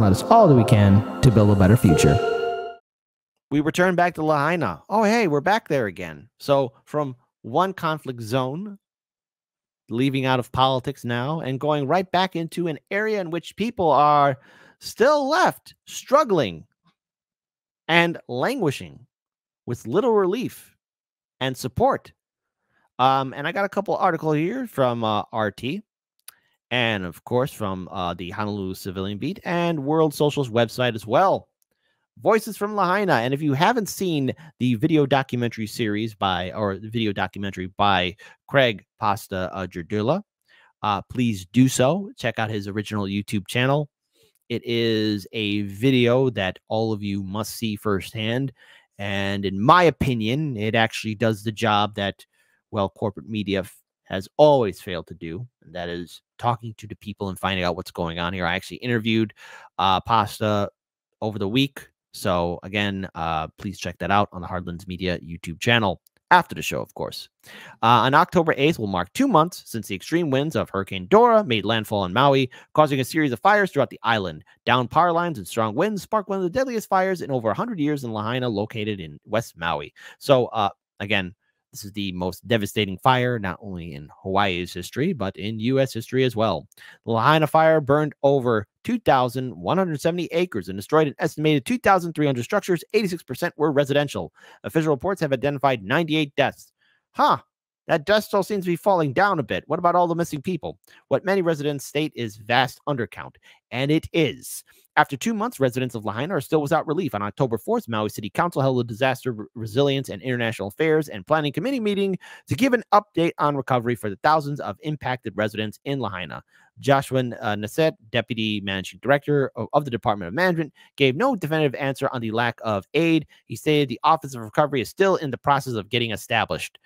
and let us all do we can to build a better future. We return back to Lahaina. Oh, hey, we're back there again. So from one conflict zone, leaving out of politics now, and going right back into an area in which people are still left struggling and languishing with little relief and support. And I got a couple articles here from RT, and of course from the Honolulu Civilian Beat and World Social's website as well. Voices from Lahaina. And if you haven't seen the video documentary series the video documentary by Craig Pasta Jardula, please do so. Check out his original YouTube channel. It is a video that all of you must see firsthand. And in my opinion, it actually does the job that, well, corporate media has always failed to do. And that is talking to the people and finding out what's going on here. I actually interviewed Pasta over the week. So again, please check that out on the Hardlands Media YouTube channel after the show, of course. On October 8th will mark 2 months since the extreme winds of Hurricane Dora made landfall in Maui, causing a series of fires throughout the island. Downed power lines and strong winds sparked one of the deadliest fires in over 100 years in Lahaina, located in West Maui. So again, this is the most devastating fire, not only in Hawaii's history, but in U.S. history as well. The Lahaina Fire burned over 2,170 acres and destroyed an estimated 2,300 structures. 86% were residential. Official reports have identified 98 deaths. That dust still seems to be falling down a bit. What about all the missing people? What many residents state is vast undercount, and it is. After 2 months, residents of Lahaina are still without relief. On October 4th, Maui City Council held a Disaster Resilience and International Affairs and Planning Committee meeting to give an update on recovery for the thousands of impacted residents in Lahaina. Joshua Nasset, Deputy Managing Director of the Department of Management, gave no definitive answer on the lack of aid. He stated the Office of Recovery is still in the process of getting established.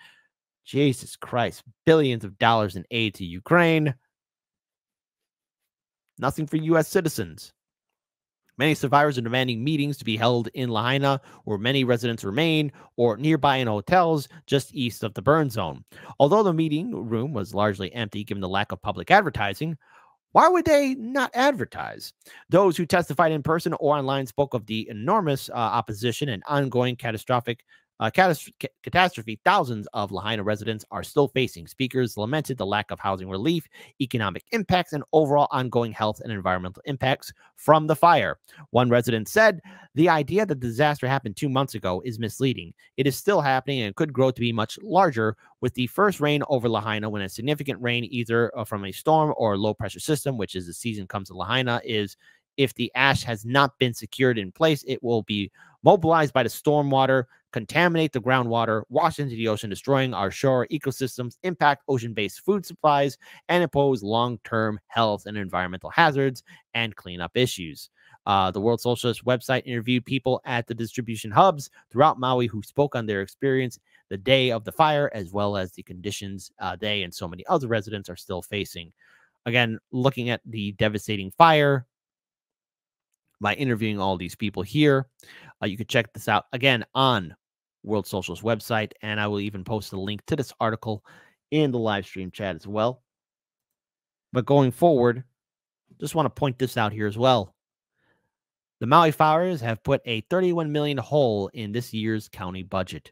Jesus Christ, billions of dollars in aid to Ukraine. Nothing for U.S. citizens. Many survivors are demanding meetings to be held in Lahaina, where many residents remain, or nearby in hotels just east of the burn zone. Although the meeting room was largely empty given the lack of public advertising, why would they not advertise? Those who testified in person or online spoke of the enormous opposition and ongoing catastrophe thousands of Lahaina residents are still facing. Speakers lamented the lack of housing relief, economic impacts, and overall ongoing health and environmental impacts from the fire. One resident said, "The idea that the disaster happened 2 months ago is misleading. It is still happening and could grow to be much larger with the first rain over Lahaina when a significant rain either from a storm or low pressure system, which is the season comes to Lahaina, is if the ash has not been secured in place, it will be mobilized by the storm water, contaminate the groundwater, wash into the ocean, destroying our shore ecosystems, impact ocean-based food supplies, and impose long-term health and environmental hazards and cleanup issues." The World Socialist website interviewed people at the distribution hubs throughout Maui who spoke on their experience the day of the fire, as well as the conditions they and so many other residents are still facing. Again, looking at the devastating fire, by interviewing all these people here, you can check this out again on World Social's website, and I will even post a link to this article in the live stream chat as well. But going forward, just want to point this out here as well. The Maui fires have put a $31 million hole in this year's county budget.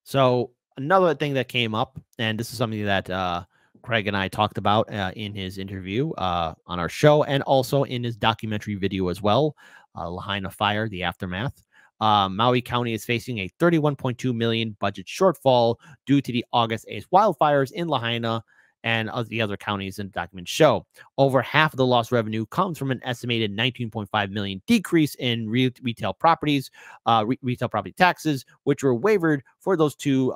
So another thing that came up, and this is something that Craig and I talked about in his interview on our show, and also in his documentary video as well, Lahaina Fire, The Aftermath. Maui County is facing a $31.2 million budget shortfall due to the August 8th wildfires in Lahaina and the other counties in the document show. Over half of the lost revenue comes from an estimated $19.5 million decrease in retail property taxes, which were waived for those who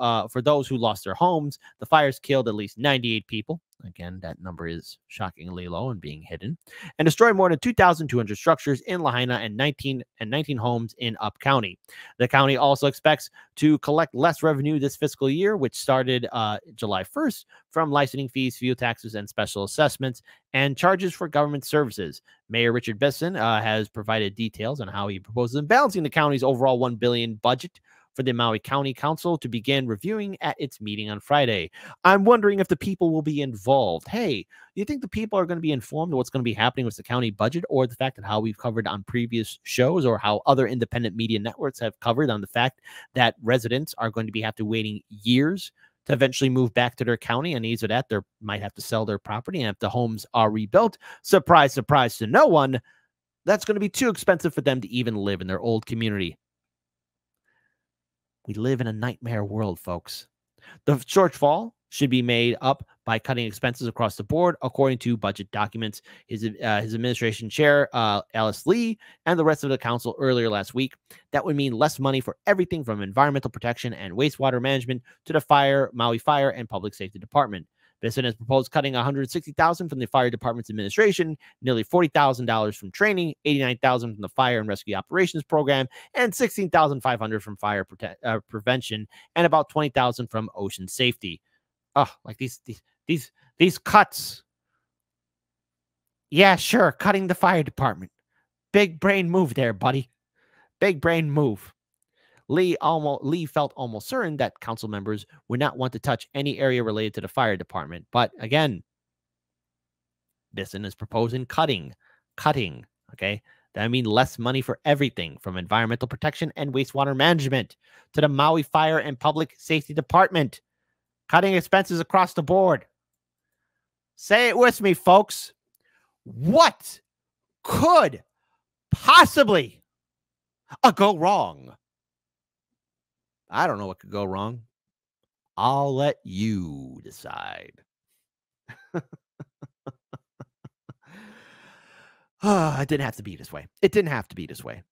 lost their homes. The fires killed at least 98 people. Again, that number is shockingly low and being hidden, and destroyed more than 2,200 structures in Lahaina and 19 homes in Up County. The county also expects to collect less revenue this fiscal year, which started July 1st, from licensing fees, fuel taxes, and special assessments, and charges for government services. Mayor Richard Besson has provided details on how he proposes balancing the county's overall $1 billion budget for the Maui County Council to begin reviewing at its meeting on Friday. I'm wondering if the people will be involved. Hey, do you think the people are going to be informed of what's going to be happening with the county budget, or the fact that how we've covered on previous shows, or how other independent media networks have covered on the fact that residents are going to be have to waiting years to eventually move back to their county, and either that they might have to sell their property, and if the homes are rebuilt, surprise, surprise to no one, that's going to be too expensive for them to even live in their old community. We live in a nightmare world, folks. The shortfall should be made up by cutting expenses across the board, according to budget documents. His administration chair, Alice Lee, and the rest of the council earlier last week. That would mean less money for everything from environmental protection and wastewater management to the Maui Fire and Public Safety Department. Bisson has proposed cutting $160,000 from the fire department's administration, nearly $40,000 from training, $89,000 from the fire and rescue operations program, and $16,500 from fire prevention, and about $20,000 from ocean safety. Oh, like these cuts. Yeah, sure, cutting the fire department. Big brain move there, buddy. Big brain move. Lee felt almost certain that council members would not want to touch any area related to the fire department. But again, Bisson is proposing cutting. Okay. That means less money for everything from environmental protection and wastewater management to the Maui Fire and Public Safety Department. Cutting expenses across the board. Say it with me, folks. What could possibly go wrong? I don't know what could go wrong. I'll let you decide. It didn't have to be this way. It didn't have to be this way.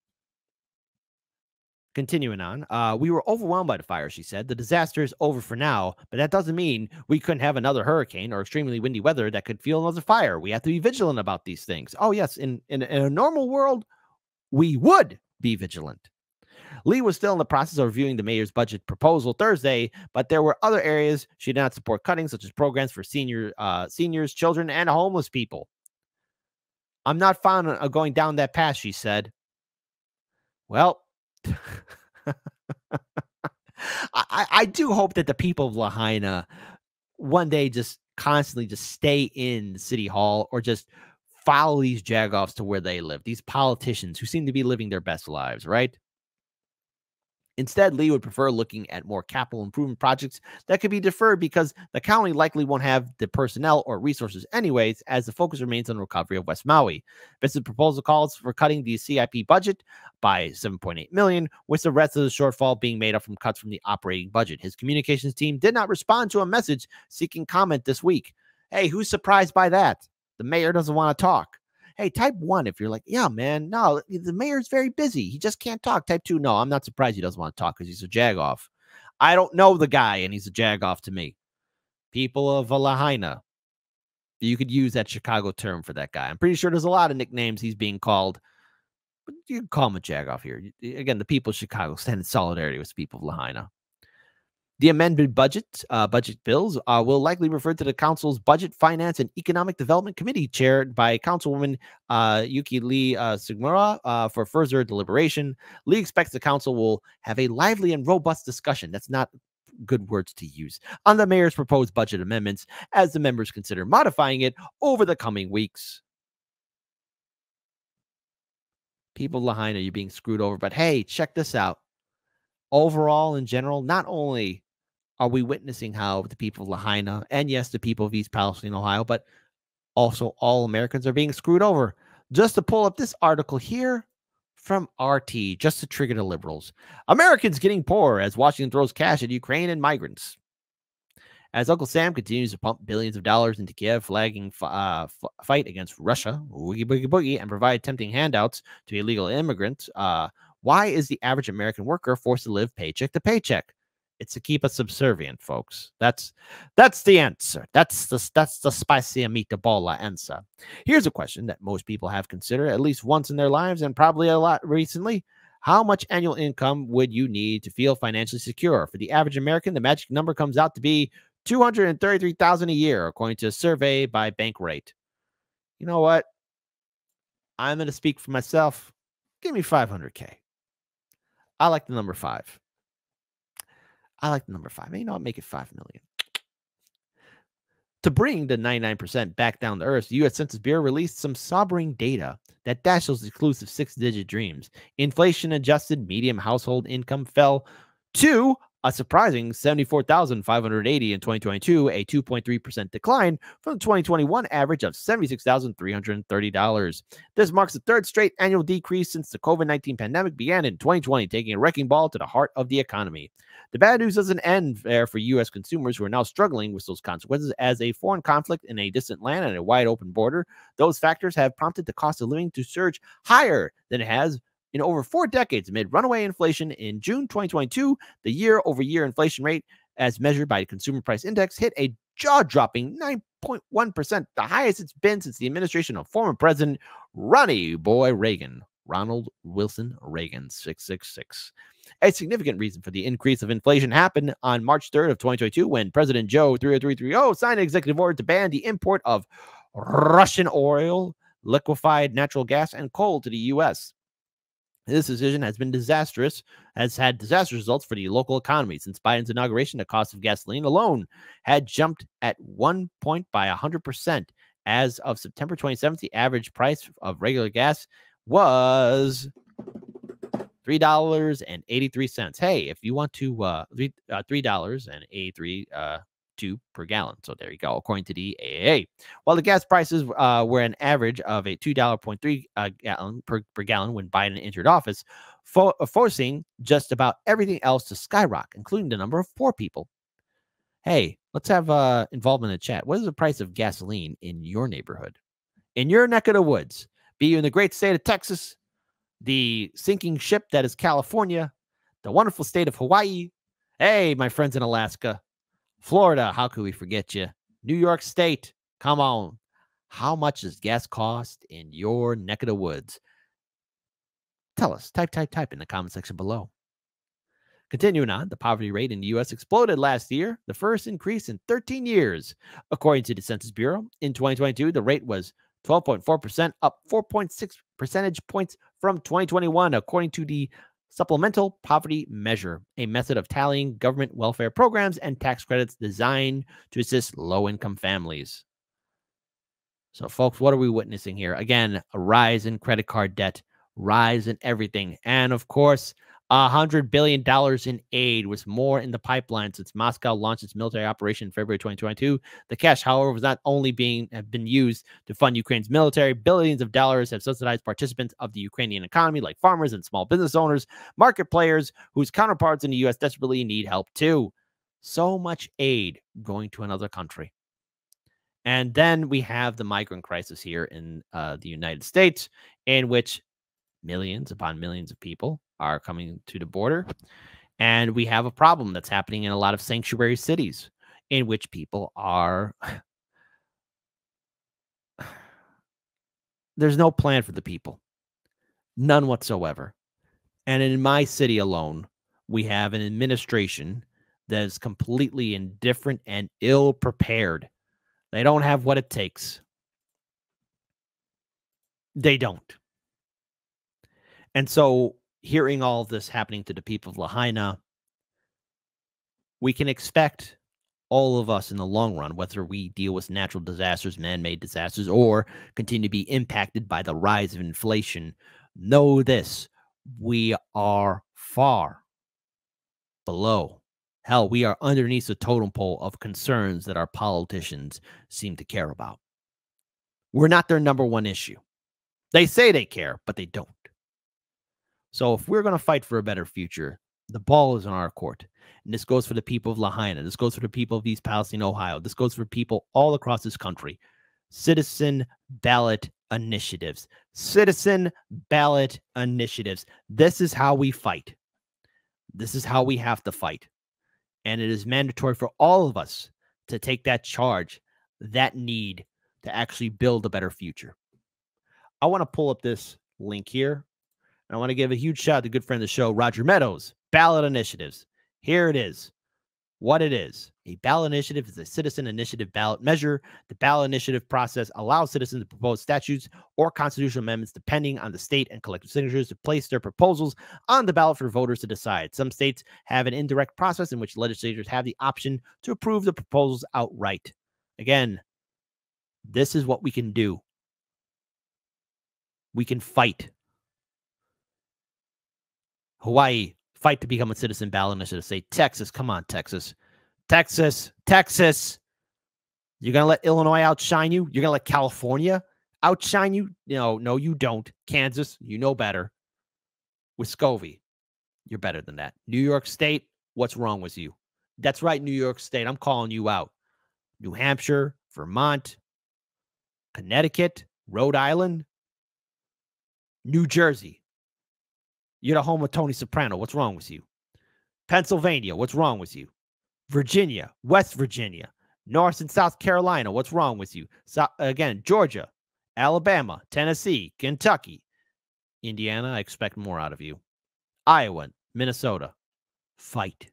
Continuing on, we were overwhelmed by the fire, she said. The disaster is over for now, but that doesn't mean we couldn't have another hurricane or extremely windy weather that could fuel another fire. We have to be vigilant about these things. Oh, yes, in a normal world, we would be vigilant. Lee was still in the process of reviewing the mayor's budget proposal Thursday, but there were other areas she did not support cutting, such as programs for seniors, children, and homeless people. I'm not fond of going down that path, she said. Well, I do hope that the people of Lahaina one day just constantly just stay in City Hall or just follow these jagoffs to where they live, these politicians who seem to be living their best lives, right? Instead, Lee would prefer looking at more capital improvement projects that could be deferred because the county likely won't have the personnel or resources anyways, as the focus remains on the recovery of West Maui. Biss's proposal calls for cutting the CIP budget by $7.8 million, with the rest of the shortfall being made up from cuts from the operating budget. His communications team did not respond to a message seeking comment this week. Hey, who's surprised by that? The mayor doesn't want to talk. Hey, type 1 if you're like, yeah, man, no, the mayor's very busy. He just can't talk. Type 2, no, I'm not surprised he doesn't want to talk because he's a jagoff. I don't know the guy, and he's a jagoff to me. People of Lahaina, you could use that Chicago term for that guy. I'm pretty sure there's a lot of nicknames he's being called, but you can call him a jagoff here. Again, the people of Chicago stand in solidarity with the people of Lahaina. The amended budget bills will likely refer to the council's Budget, Finance, and Economic Development Committee, chaired by Councilwoman Yuki Lee Sugimura, for further deliberation. Lee expects the council will have a lively and robust discussion. That's not good words to use on the mayor's proposed budget amendments as the members consider modifying it over the coming weeks. People of Lahaina, you're being screwed over, but hey, check this out. Overall, in general, not only are we witnessing how the people of Lahaina, and yes, the people of East Palestine, Ohio, but also all Americans are being screwed over. Just to pull up this article here from RT, just to trigger the liberals. Americans getting poorer as Washington throws cash at Ukraine and migrants. As Uncle Sam continues to pump billions of dollars into Kiev, flagging fight against Russia, woogie boogie boogie, and provide tempting handouts to illegal immigrants, why is the average American worker forced to live paycheck to paycheck? It's to keep us subservient, folks. That's the answer. That's the spicy meatball answer. Here's a question that most people have considered at least once in their lives, and probably a lot recently. How much annual income would you need to feel financially secure? For the average American, the magic number comes out to be $233,000 a year, according to a survey by Bankrate. You know what? I'm going to speak for myself. Give me $500K. I like the number 5. I like the number 5. You know what? Make it 5 million. To bring the 99% back down to earth, the U.S. Census Bureau released some sobering data that dashed those exclusive 6-digit dreams. Inflation-adjusted median household income fell to a surprising $74,580 in 2022, a 2.3% decline from the 2021 average of $76,330. This marks the third straight annual decrease since the COVID-19 pandemic began in 2020, taking a wrecking ball to the heart of the economy. The bad news doesn't end there for U.S. consumers who are now struggling with those consequences. As a foreign conflict in a distant land and a wide open border, those factors have prompted the cost of living to surge higher than it has in over 4 decades amid runaway inflation. In June 2022, the year-over-year inflation rate, as measured by the Consumer Price Index, hit a jaw-dropping 9.1%, the highest it's been since the administration of former President Ronald Wilson Reagan, 666. A significant reason for the increase of inflation happened on March 3rd of 2022 when President Joe 30330 signed an executive order to ban the import of Russian oil, liquefied natural gas, and coal to the U.S. This decision has had disastrous results for the local economy. Since Biden's inauguration, the cost of gasoline alone had jumped at 1 point by 100%. As of September 27th, the average price of regular gas was $3.83. Hey, if you want to, $3.83 per gallon. So there you go, according to the AAA. While the gas prices were an average of a $2.3 gallon per gallon when Biden entered office, forcing just about everything else to skyrocket, including the number of poor people. Hey, let's have involvement in the chat. What is the price of gasoline in your neighborhood, in your neck of the woods? Be you in the great state of Texas, the sinking ship that is California, the wonderful state of Hawaii. Hey, my friends in Alaska, Florida, how could we forget you? New York State, come on. How much does gas cost in your neck of the woods? Tell us. Type in the comment section below. Continuing on, the poverty rate in the U.S. exploded last year, the first increase in 13 years. According to the Census Bureau, in 2022, the rate was 12.4%, up 4.6 percentage points from 2021, according to the Supplemental Poverty Measure, a method of tallying government welfare programs and tax credits designed to assist low-income families. So, folks, what are we witnessing here? Again, a rise in credit card debt, rise in everything, and, of course, $100 billion in aid, was more in the pipeline since Moscow launched its military operation in February 2022. The cash, however, was not only have been used to fund Ukraine's military. Billions of dollars have subsidized participants of the Ukrainian economy, like farmers and small business owners, market players whose counterparts in the U.S. desperately need help too. So much aid going to another country. And then we have the migrant crisis here in the United States, in which millions upon millions of people are coming to the border. And we have a problem that's happening in a lot of sanctuary cities in which people are... There's no plan for the people. None whatsoever. And in my city alone, we have an administration that is completely indifferent and ill-prepared. They don't have what it takes. They don't. And so, hearing all of this happening to the people of Lahaina, we can expect all of us in the long run, whether we deal with natural disasters, man-made disasters, or continue to be impacted by the rise of inflation, know this: we are far below. Hell, we are underneath the totem pole of concerns that our politicians seem to care about. We're not their number one issue. They say they care, but they don't. So if we're going to fight for a better future, the ball is in our court. And this goes for the people of Lahaina. This goes for the people of East Palestine, Ohio. This goes for people all across this country. Citizen ballot initiatives. Citizen ballot initiatives. This is how we fight. This is how we have to fight. And it is mandatory for all of us to take that charge, that need to actually build a better future. I want to pull up this link here. I want to give a huge shout out to good friend of the show, Roger Meadows, ballot initiatives. Here it is. what it is. A ballot initiative is a citizen initiative ballot measure. The ballot initiative process allows citizens to propose statutes or constitutional amendments depending on the state and collective signatures to place their proposals on the ballot for voters to decide. Some states have an indirect process in which legislators have the option to approve the proposals outright. Again, this is what we can do. We can fight. Hawaii, fight to become a citizen ballot initiative. Say, Texas, come on, Texas. Texas. You're going to let Illinois outshine you? You're going to let California outshine you? No, you don't. Kansas, you know better. Wisconsin, you're better than that. New York State, what's wrong with you? That's right, New York State. I'm calling you out. New Hampshire, Vermont, Connecticut, Rhode Island, New Jersey. You're the home of Tony Soprano. What's wrong with you? Pennsylvania. What's wrong with you? Virginia, West Virginia, North and South Carolina. What's wrong with you? Again, Georgia, Alabama, Tennessee, Kentucky, Indiana. I expect more out of you. Iowa, Minnesota. Fight.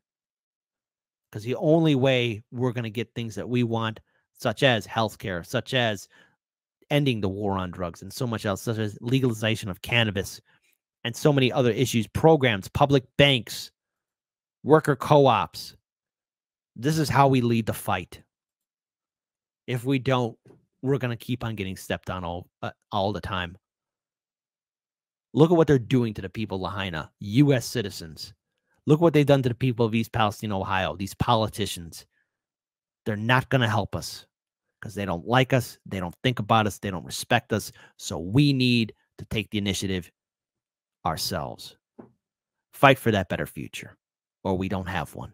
Because the only way we're going to get things that we want, such as healthcare, such as ending the war on drugs, and so much else, such as legalization of cannabis, and so many other issues, programs, public banks, worker co-ops. This is how we lead the fight. If we don't, we're going to keep on getting stepped on all the time. Look at what they're doing to the people of Lahaina, U.S. citizens. Look what they've done to the people of East Palestine, Ohio, these politicians. They're not going to help us because they don't like us. They don't think about us. They don't respect us. So we need to take the initiative ourselves. Fight for that better future, or we don't have one.